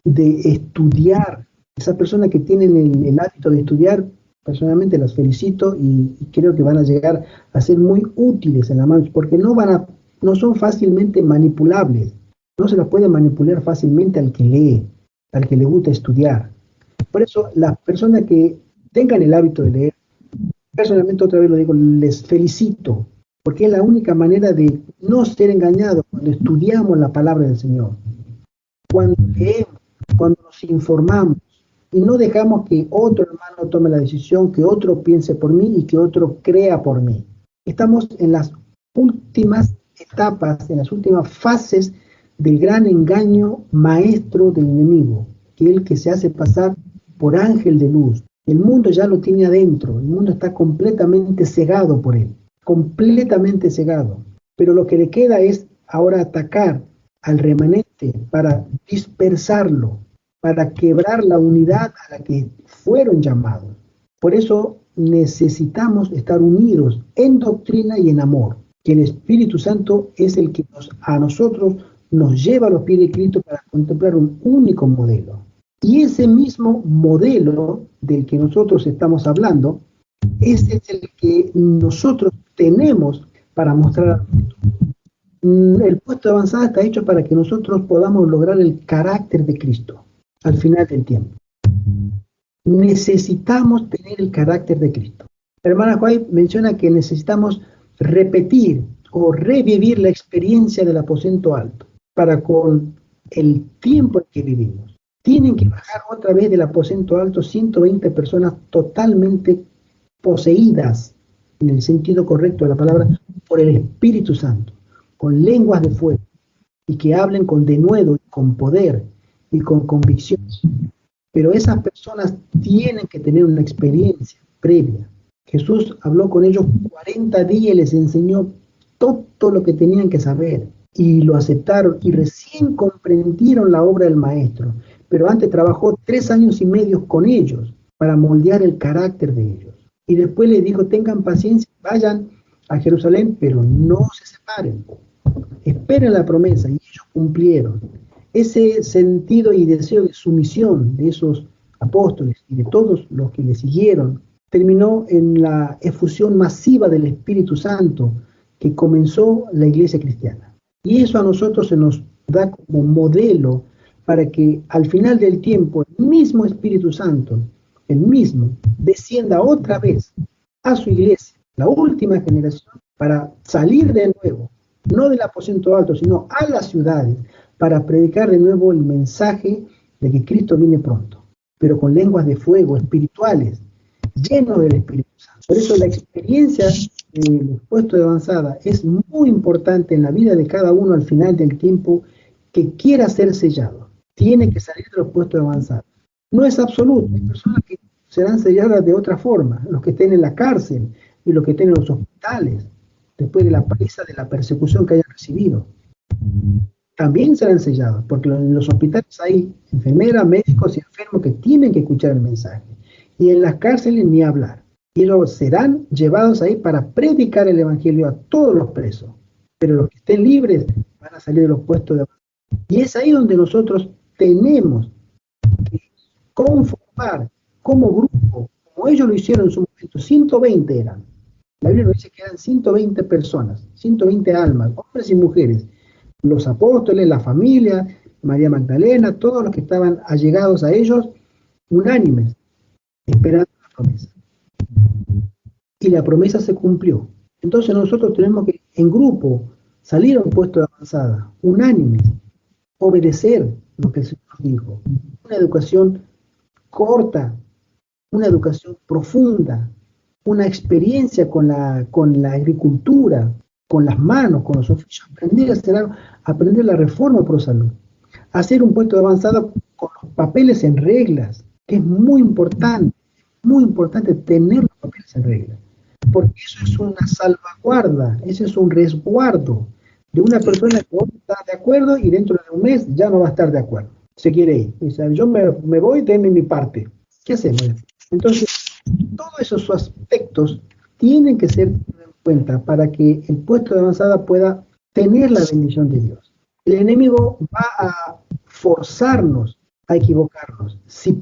de estudiar. Esas personas que tienen el hábito de estudiar, personalmente las felicito y creo que van a llegar a ser muy útiles en la mano, porque no son fácilmente manipulables, no se las puede manipular fácilmente al que lee, al que le gusta estudiar. Por eso las personas que tengan el hábito de leer, personalmente otra vez lo digo, les felicito, porque es la única manera de no ser engañados cuando estudiamos la palabra del Señor, cuando leemos, cuando nos informamos, y no dejamos que otro hermano tome la decisión, que otro piense por mí y que otro crea por mí. Estamos en las últimas etapas, en las últimas fases del gran engaño maestro del enemigo, que es el que se hace pasar por ángel de luz. El mundo ya lo tiene adentro, el mundo está completamente cegado por él, completamente cegado. Pero lo que le queda es ahora atacar al remanente para dispersarlo, para quebrar la unidad a la que fueron llamados. Por eso necesitamos estar unidos en doctrina y en amor, que el Espíritu Santo es el que a nosotros nos lleva a los pies de Cristo para contemplar un único modelo. Y ese mismo modelo del que nosotros estamos hablando, ese es el que nosotros tenemos para mostrar al mundo. El puesto de avanzada está hecho para que nosotros podamos lograr el carácter de Cristo al final del tiempo. Necesitamos tener el carácter de Cristo. La hermana White menciona que necesitamos repetir o revivir la experiencia del aposento alto para con el tiempo en que vivimos. Tienen que bajar otra vez del aposento alto 120 personas totalmente poseídas, en el sentido correcto de la palabra, por el Espíritu Santo, con lenguas de fuego, y que hablen con denuedo, con poder y con convicción. Pero esas personas tienen que tener una experiencia previa. Jesús habló con ellos 40 días y les enseñó todo lo que tenían que saber, y lo aceptaron y recién comprendieron la obra del Maestro. Pero antes trabajó 3 años y medio con ellos para moldear el carácter de ellos. Y después les dijo, tengan paciencia, vayan a Jerusalén, pero no se separen. Esperen la promesa, y ellos cumplieron. Ese sentido y deseo de sumisión de esos apóstoles y de todos los que le siguieron terminó en la efusión masiva del Espíritu Santo que comenzó la iglesia cristiana. Y eso a nosotros se nos da como modelo para que al final del tiempo el mismo Espíritu Santo, el mismo, descienda otra vez a su iglesia, la última generación, para salir de nuevo, no del aposento alto, sino a las ciudades, para predicar de nuevo el mensaje de que Cristo viene pronto, pero con lenguas de fuego espirituales, llenos del Espíritu Santo. Por eso la experiencia de los puestos de avanzada es muy importante en la vida de cada uno al final del tiempo que quiera ser sellado. Tiene que salir de los puestos de avanzada. No es absoluto, hay personas que serán selladas de otra forma, los que estén en la cárcel y los que estén en los hospitales, después de la paliza de la persecución que hayan recibido. También serán sellados, porque en los hospitales hay enfermeras, médicos y enfermos que tienen que escuchar el mensaje. Y en las cárceles ni hablar. Y ellos serán llevados ahí para predicar el Evangelio a todos los presos. Pero los que estén libres van a salir de los puestos de avanzada. Y es ahí donde nosotros tenemos que conformar como grupo, como ellos lo hicieron en su momento. 120 eran. La Biblia nos dice que eran 120 personas, 120 almas, hombres y mujeres. Los apóstoles, la familia, María Magdalena, todos los que estaban allegados a ellos, unánimes, esperando la promesa. Y la promesa se cumplió. Entonces nosotros tenemos que, en grupo, salir a un puesto de avanzada, unánimes, obedecer lo que el Señor dijo. Una educación corta, una educación profunda, una experiencia con la agricultura, con las manos, con los oficios, aprender la reforma pro salud, hacer un puesto de avanzada con los papeles en reglas, que es muy importante tener los papeles en regla, porque eso es una salvaguarda, eso es un resguardo de una persona que hoy está de acuerdo y dentro de un mes ya no va a estar de acuerdo, se quiere ir, dice, yo me voy, denme mi parte. ¿Qué hacemos? Entonces, todos esos aspectos tienen que ser tenidos en cuenta para que el puesto de avanzada pueda tener la bendición de Dios. El enemigo va a forzarnos a equivocarnos. Si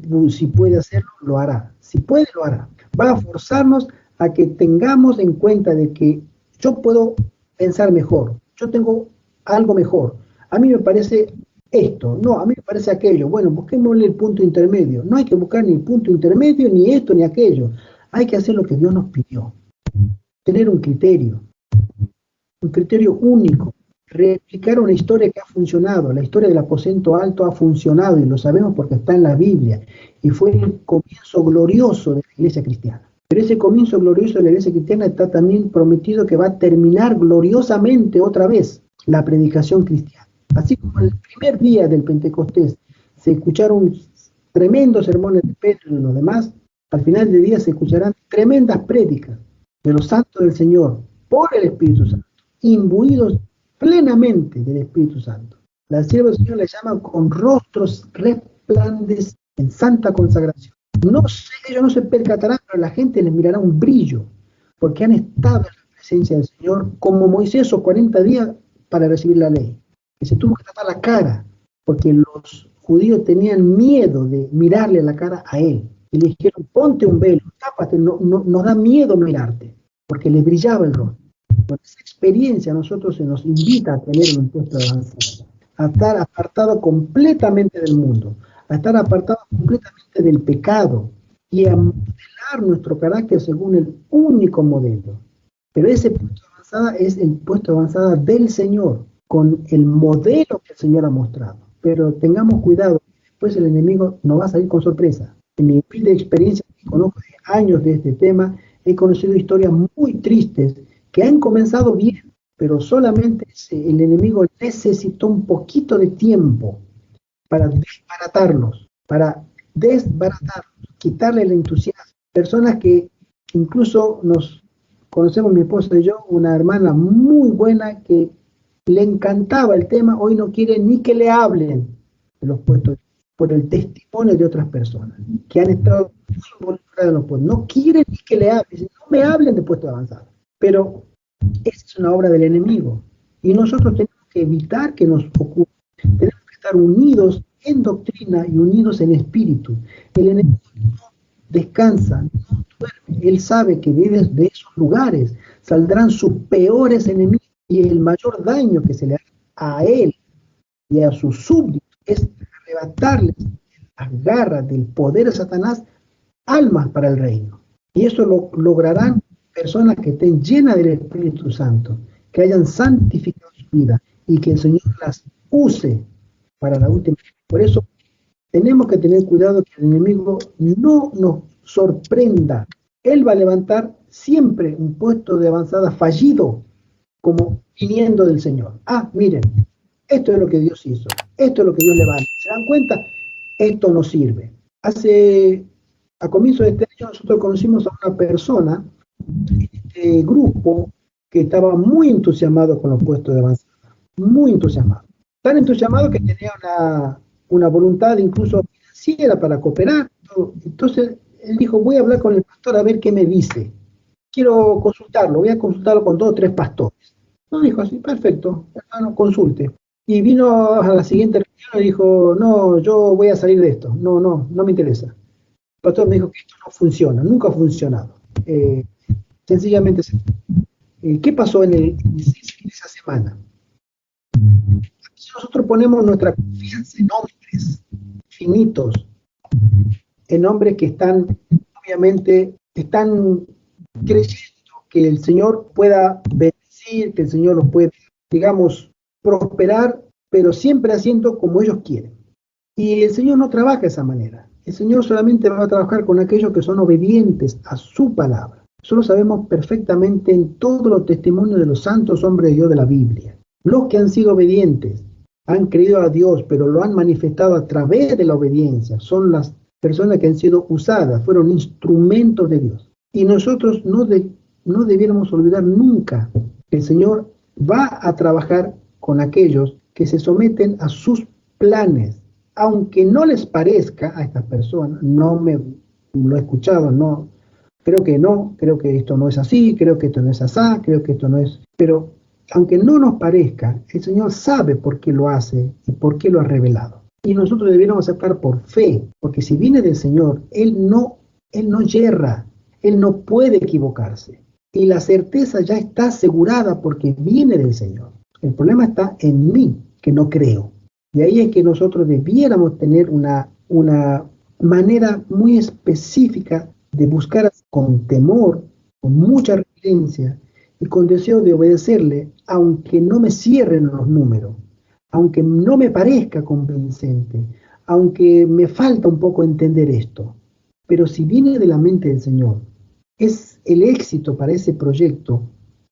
puede hacerlo, lo hará. Si puede, lo hará. Va a forzarnos a que tengamos en cuenta de que yo puedo pensar mejor, yo tengo algo mejor. A mí me parece esto, no, a mí me parece aquello. Bueno, busquémosle el punto intermedio. No hay que buscar ni el punto intermedio, ni esto, ni aquello. Hay que hacer lo que Dios nos pidió. Tener un criterio único. Replicar una historia que ha funcionado. La historia del aposento alto ha funcionado y lo sabemos porque está en la Biblia. Y fue el comienzo glorioso de la iglesia cristiana. Pero ese comienzo glorioso de la iglesia cristiana está también prometido que va a terminar gloriosamente otra vez la predicación cristiana. Así como el primer día del Pentecostés se escucharon tremendos sermones de Pedro y de los demás, al final del día se escucharán tremendas prédicas de los santos del Señor por el Espíritu Santo, imbuidos plenamente del Espíritu Santo. La sierva del Señor le llama con rostros resplandecientes en santa consagración. No sé, ellos no se percatarán, pero la gente les mirará un brillo, porque han estado en la presencia del Señor, como Moisés esos 40 días para recibir la ley, que se tuvo que tapar la cara, porque los judíos tenían miedo de mirarle la cara a él, y le dijeron, ponte un velo, tápate, nos da miedo mirarte, porque le brillaba el rostro. Con esa experiencia a nosotros se nos invita a tener un puesto de avanzada, a estar apartado completamente del mundo, a estar apartado completamente del pecado y a modelar nuestro carácter según el único modelo. Pero ese puesto de avanzada es el puesto de avanzada del Señor, con el modelo que el Señor ha mostrado. Pero tengamos cuidado, después el enemigo nos va a salir con sorpresa. En mi humilde experiencia, que conozco de años de este tema, He conocido historias muy tristes que han comenzado bien, pero solamente el enemigo necesitó un poquito de tiempo para desbaratarlos, quitarle el entusiasmo. Personas que incluso nos conocemos, mi esposa y yo, una hermana muy buena que le encantaba el tema, hoy no quiere ni que le hablen de los puestos por el testimonio de otras personas que han estado muy involucradas en los puestos. No quiere ni que le hablen, no me hablen de puestos avanzados. Pero esa es una obra del enemigo y nosotros tenemos que evitar que nos ocurra. Tenemos que estar unidos en doctrina y unidos en espíritu. El enemigo no descansa, no duerme. Él sabe que de esos lugares saldrán sus peores enemigos y el mayor daño que se le hace a él y a sus súbditos es arrebatarles las garras del poder de Satanás almas para el reino. Y eso lo lograrán personas que estén llenas del Espíritu Santo, que hayan santificado su vida y que el Señor las use para la última. Por eso tenemos que tener cuidado que el enemigo no nos sorprenda. Él va a levantar siempre un puesto de avanzada fallido, como viniendo del Señor. Ah, miren, esto es lo que Dios hizo, esto es lo que Dios levanta. ¿Se dan cuenta? Esto no sirve. A comienzo de este año nosotros conocimos a una persona, este grupo, que estaba muy entusiasmado con los puestos de avanzada, muy entusiasmado. Tan entusiasmado que tenía una voluntad incluso financiera para cooperar. Entonces él dijo, voy a hablar con el pastor a ver qué me dice. Quiero consultarlo, voy a consultarlo con 2 o 3 pastores. No, dijo así, perfecto, hermano, consulte. Y vino a la siguiente reunión y dijo, no, yo voy a salir de esto, no me interesa. El pastor me dijo que esto no funciona, nunca ha funcionado. Sencillamente, ¿qué pasó en esa semana? Si nosotros ponemos nuestra confianza en hombres finitos, en hombres que obviamente, están creyendo que el Señor pueda bendecir, que el Señor los puede, digamos, prosperar, pero siempre haciendo como ellos quieren. Y el Señor no trabaja de esa manera. El Señor solamente va a trabajar con aquellos que son obedientes a su palabra. Eso lo sabemos perfectamente en todos los testimonios de los santos hombres de Dios de la Biblia. Los que han sido obedientes, han creído a Dios, pero lo han manifestado a través de la obediencia. Son las personas que han sido usadas, fueron instrumentos de Dios. Y nosotros no debiéramos olvidar nunca que el Señor va a trabajar con aquellos que se someten a sus planes, aunque no les parezca a estas personas. No lo he escuchado, no, creo que esto no es así, creo que esto no es así, creo que esto no es, pero aunque no nos parezca, el Señor sabe por qué lo hace y por qué lo ha revelado. Y nosotros debiéramos aceptar por fe, porque si viene del Señor, Él no yerra, Él no puede equivocarse. Y la certeza ya está asegurada porque viene del Señor. El problema está en mí, que no creo. Y ahí es que nosotros debiéramos tener una manera muy específica de buscar con temor, con mucha reverencia y con deseo de obedecerle, aunque no me cierren los números, aunque no me parezca convincente, aunque me falta un poco entender esto. Pero si viene de la mente del Señor, es el éxito para ese proyecto,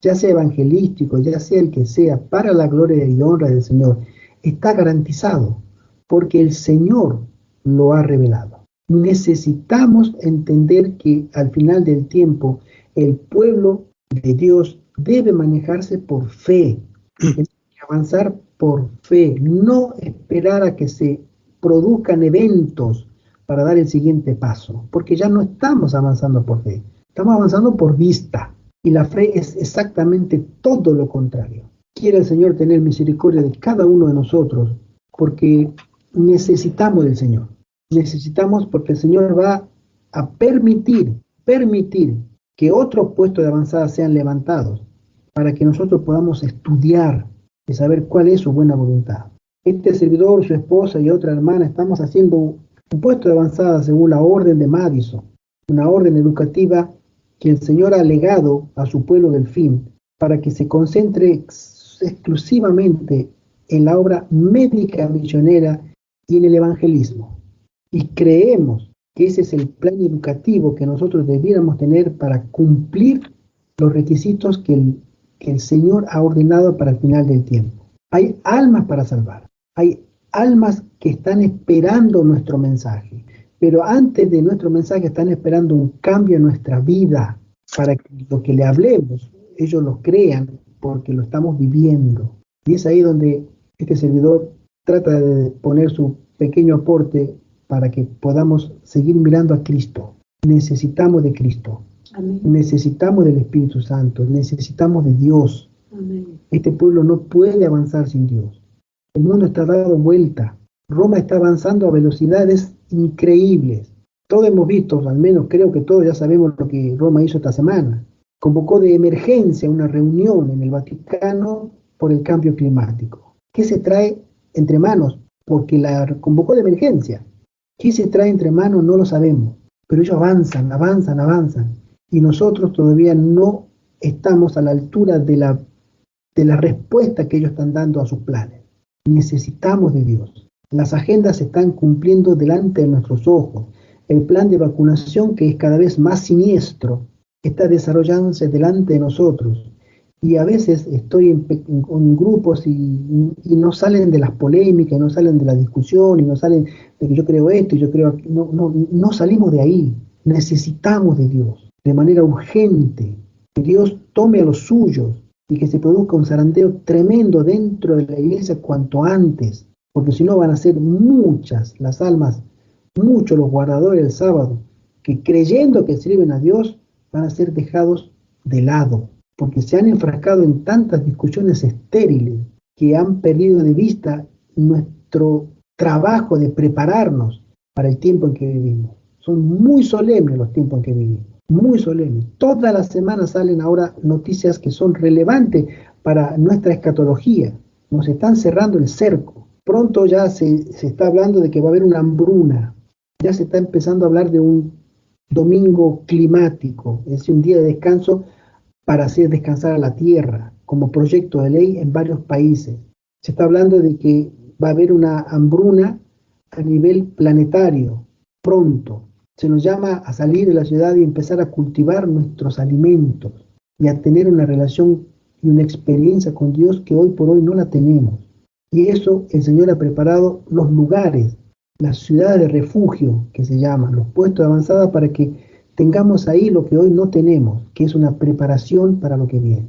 ya sea evangelístico, ya sea el que sea, para la gloria y honra del Señor, está garantizado, porque el Señor lo ha revelado. Necesitamos entender que al final del tiempo, el pueblo de Dios debe manejarse por fe, avanzar por fe, no esperar a que se produzcan eventos para dar el siguiente paso, porque ya no estamos avanzando por fe, estamos avanzando por vista, y la fe es exactamente todo lo contrario. Quiere el Señor tener misericordia de cada uno de nosotros, porque necesitamos del Señor. Necesitamos porque el Señor va a permitir que otros puestos de avanzada sean levantados, para que nosotros podamos estudiar y saber cuál es su buena voluntad. Este servidor, su esposa y otra hermana estamos haciendo un puesto de avanzada según la orden de Madison, una orden educativa que el Señor ha legado a su pueblo del fin, para que se concentre exclusivamente en la obra médica misionera y en el evangelismo. Y creemos que ese es el plan educativo que nosotros debiéramos tener para cumplir los requisitos que el Señor ha ordenado para el final del tiempo. Hay almas para salvar, hay almas que están esperando nuestro mensaje, pero antes de nuestro mensaje están esperando un cambio en nuestra vida para que lo que le hablemos, ellos lo crean porque lo estamos viviendo. Y es ahí donde este servidor trata de poner su pequeño aporte para que podamos seguir mirando a Cristo. Necesitamos de Cristo. Amén. Necesitamos del Espíritu Santo. Necesitamos de Dios. Amén. Este pueblo no puede avanzar sin Dios. El mundo está dado vuelta. Roma está avanzando a velocidades increíbles. Todos hemos visto, al menos creo que todos ya sabemos lo que Roma hizo esta semana. Convocó de emergencia una reunión en el Vaticano por el cambio climático. ¿Qué se trae entre manos? Porque la convocó de emergencia. ¿Qué se trae entre manos? No lo sabemos. Pero ellos avanzan, avanzan, avanzan. Y nosotros todavía no estamos a la altura de la respuesta que ellos están dando a sus planes. Necesitamos de Dios. Las agendas se están cumpliendo delante de nuestros ojos. El plan de vacunación, que es cada vez más siniestro, está desarrollándose delante de nosotros. Y a veces estoy en grupos y no salen de las polémicas, no salen de la discusión, y no salen de que yo creo esto y yo creo aquello. No salimos de ahí. Necesitamos de Dios de manera urgente. Que Dios tome a los suyos y que se produzca un zarandeo tremendo dentro de la iglesia cuanto antes, porque si no van a ser muchas las almas, muchos los guardadores del sábado, que creyendo que sirven a Dios, van a ser dejados de lado, porque se han enfrascado en tantas discusiones estériles que han perdido de vista nuestro trabajo de prepararnos para el tiempo en que vivimos. Son muy solemnes los tiempos en que vivimos, muy solemnes. Todas las semanas salen ahora noticias que son relevantes para nuestra escatología. Nos están cerrando el cerco. Pronto ya se está hablando de que va a haber una hambruna. Ya se está empezando a hablar de un domingo climático, es decir, un día de descanso para hacer descansar a la tierra, como proyecto de ley en varios países. Se está hablando de que va a haber una hambruna a nivel planetario, pronto. Se nos llama a salir de la ciudad y empezar a cultivar nuestros alimentos y a tener una relación y una experiencia con Dios que hoy por hoy no la tenemos. Y eso el Señor ha preparado los lugares, las ciudades de refugio que se llaman, los puestos de avanzada para que tengamos ahí lo que hoy no tenemos, que es una preparación para lo que viene.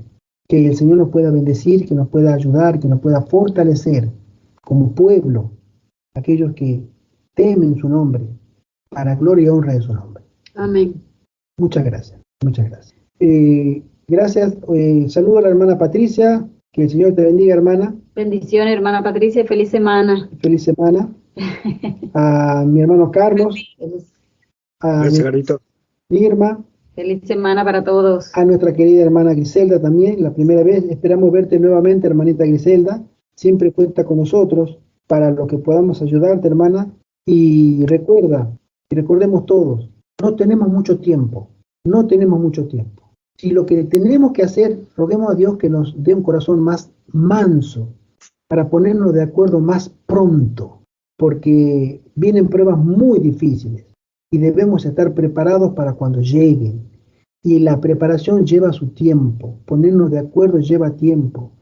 Que el Señor nos pueda bendecir, que nos pueda ayudar, que nos pueda fortalecer como pueblo, aquellos que temen su nombre, para gloria y honra de su nombre. Amén. Muchas gracias, muchas gracias. Gracias, saludo a la hermana Patricia, que el Señor te bendiga, hermana. Bendiciones, hermana Patricia, feliz semana. Feliz semana. A mi hermano Carlos, a Gracias, Carlito. Irma, Feliz semana para todos. a nuestra querida hermana Griselda también, la primera vez. Esperamos verte nuevamente, hermanita Griselda. Siempre cuenta con nosotros para lo que podamos ayudarte, hermana. Y recuerda, y recordemos todos, no tenemos mucho tiempo, no tenemos mucho tiempo. Si lo que tenemos que hacer, roguemos a Dios que nos dé un corazón más manso para ponernos de acuerdo más pronto, porque vienen pruebas muy difíciles y debemos estar preparados para cuando lleguen. Y la preparación lleva su tiempo, ponernos de acuerdo lleva tiempo,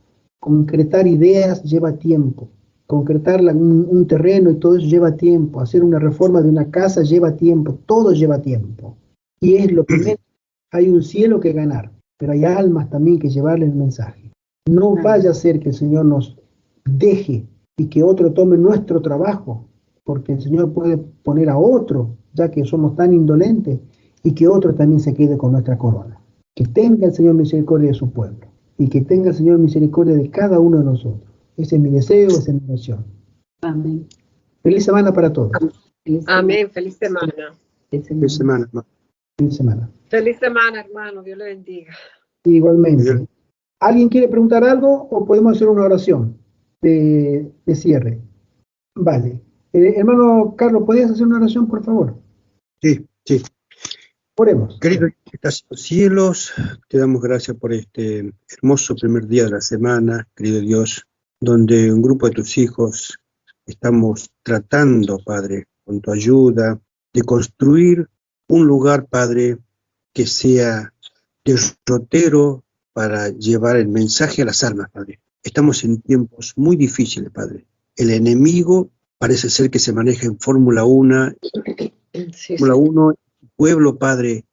concretar ideas lleva tiempo, concretar un terreno y todo eso lleva tiempo, hacer una reforma de una casa lleva tiempo, todo lleva tiempo. Y es lo primero, hay un cielo que ganar, pero hay almas también que llevarle el mensaje. No vaya a ser que el Señor nos deje y que otro tome nuestro trabajo, porque el Señor puede poner a otro, ya que somos tan indolentes, y que otro también se quede con nuestra corona. Que tenga el Señor misericordia de su pueblo, y que tenga el Señor misericordia de cada uno de nosotros. Ese es mi deseo, esa es mi oración. Amén. Feliz semana para todos. Amén, feliz semana. Feliz semana, hermano. Feliz semana. Feliz semana, hermano, Dios le bendiga. Igualmente. ¿Alguien quiere preguntar algo o podemos hacer una oración de cierre? Vale. Hermano Carlos, ¿podrías hacer una oración, por favor? Sí, sí. Oremos. Querido que estás en los cielos, te damos gracias por este hermoso primer día de la semana, querido Dios, donde un grupo de tus hijos estamos tratando, Padre, con tu ayuda, de construir un lugar, Padre, que sea derrotero para llevar el mensaje a las almas, Padre. Estamos en tiempos muy difíciles, Padre. El enemigo parece ser que se maneja en Fórmula 1. Sí, Fórmula sí. 1, el pueblo, Padre,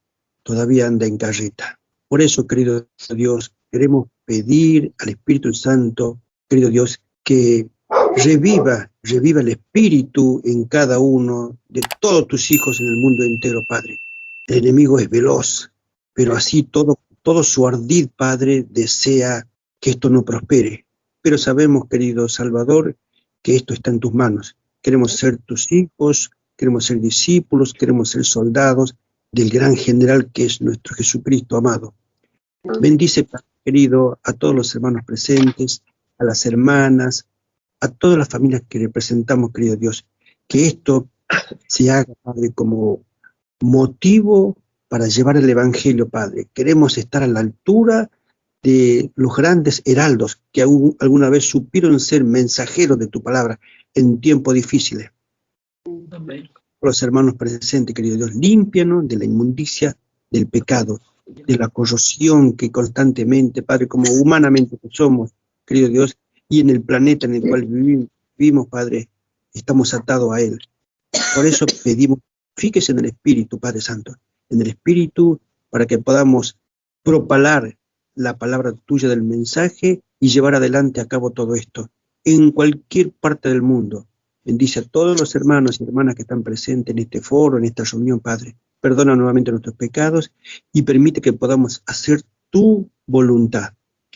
todavía anda en carreta. Por eso, querido Dios, queremos pedir al Espíritu Santo, querido Dios, que reviva el Espíritu en cada uno de todos tus hijos en el mundo entero, Padre. El enemigo es veloz, pero así todo su ardid, Padre, desea que esto no prospere. Pero sabemos, querido Salvador, que esto está en tus manos. Queremos ser tus hijos, queremos ser discípulos, queremos ser soldados del gran general que es nuestro Jesucristo amado. Bendice, Padre querido, a todos los hermanos presentes, a las hermanas, a todas las familias que representamos, querido Dios. Que esto se haga, Padre, como motivo para llevar el Evangelio, Padre. Queremos estar a la altura de los grandes heraldos que alguna vez supieron ser mensajeros de tu palabra en tiempos difíciles. Amén. Los hermanos presentes, querido Dios, límpianos de la inmundicia del pecado, de la corrosión que constantemente, Padre, como humanamente que somos, querido Dios, y en el planeta en el cual vivimos, Padre, estamos atados a Él. Por eso pedimos, fíjese en el Espíritu, Padre Santo, en el Espíritu, para que podamos propalar la palabra tuya del mensaje y llevar adelante a cabo todo esto en cualquier parte del mundo. Bendice a todos los hermanos y hermanas que están presentes en este foro, en esta reunión, Padre. Perdona nuevamente nuestros pecados y permite que podamos hacer tu voluntad.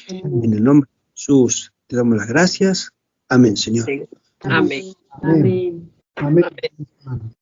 En el nombre de Jesús te damos las gracias. Amén, Señor. Sí. Amén. Amén. Amén. Amén.